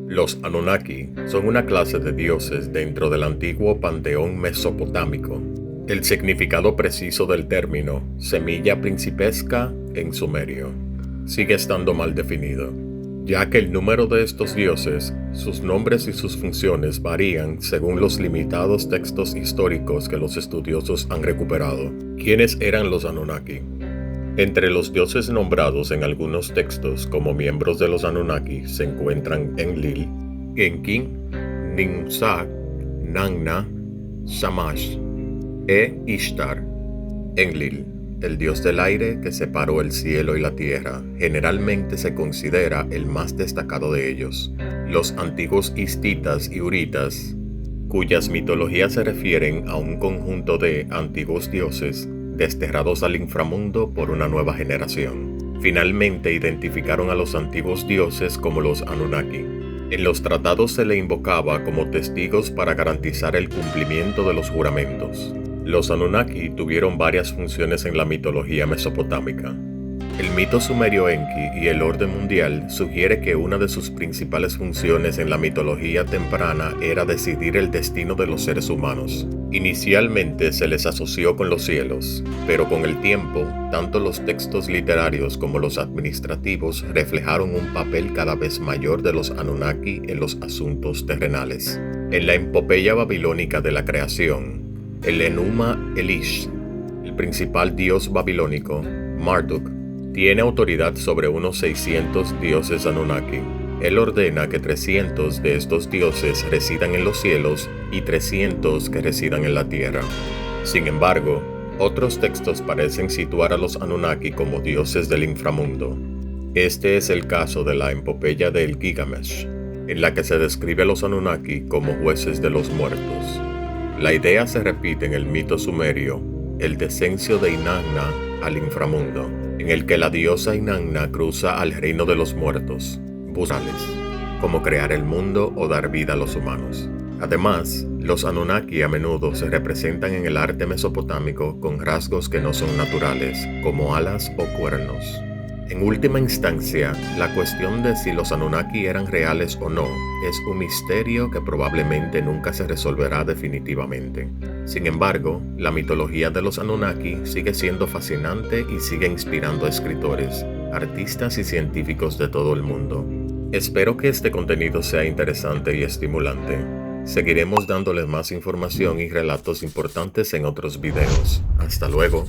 Los Anunnaki son una clase de dioses dentro del antiguo panteón mesopotámico. El significado preciso del término semilla principesca en sumerio sigue estando mal definido, ya que el número de estos dioses, sus nombres y sus funciones varían según los limitados textos históricos que los estudiosos han recuperado. ¿Quiénes eran los Anunnaki? Entre los dioses nombrados en algunos textos como miembros de los Anunnaki se encuentran Enlil, Enki, Ninhursag, Nanna, Shamash e Ishtar. Enlil, el dios del aire que separó el cielo y la tierra, generalmente se considera el más destacado de ellos. Los antiguos histitas y uritas, cuyas mitologías se refieren a un conjunto de antiguos dioses desterrados al inframundo por una nueva generación, finalmente identificaron a los antiguos dioses como los Anunnaki. En los tratados se le invocaba como testigos para garantizar el cumplimiento de los juramentos. Los Anunnaki tuvieron varias funciones en la mitología mesopotámica. El mito sumerio Enki y el orden mundial sugiere que una de sus principales funciones en la mitología temprana era decidir el destino de los seres humanos. Inicialmente se les asoció con los cielos, pero con el tiempo, tanto los textos literarios como los administrativos reflejaron un papel cada vez mayor de los Anunnaki en los asuntos terrenales. En la epopeya babilónica de la creación, el Enuma Elish, el principal dios babilónico, Marduk, tiene autoridad sobre unos 600 dioses Anunnaki. Él ordena que 300 de estos dioses residan en los cielos y 300 que residan en la tierra. Sin embargo, otros textos parecen situar a los Anunnaki como dioses del inframundo. Este es el caso de la epopeya del Gilgamesh, en la que se describe a los Anunnaki como jueces de los muertos. La idea se repite en el mito sumerio, el descenso de Inanna al inframundo, en el que la diosa Inanna cruza al reino de los muertos, buscando como crear el mundo o dar vida a los humanos. Además, los Anunnaki a menudo se representan en el arte mesopotámico con rasgos que no son naturales, como alas o cuernos. En última instancia, la cuestión de si los Anunnaki eran reales o no es un misterio que probablemente nunca se resolverá definitivamente. Sin embargo, la mitología de los Anunnaki sigue siendo fascinante y sigue inspirando a escritores, artistas y científicos de todo el mundo. Espero que este contenido sea interesante y estimulante. Seguiremos dándoles más información y relatos importantes en otros videos. Hasta luego.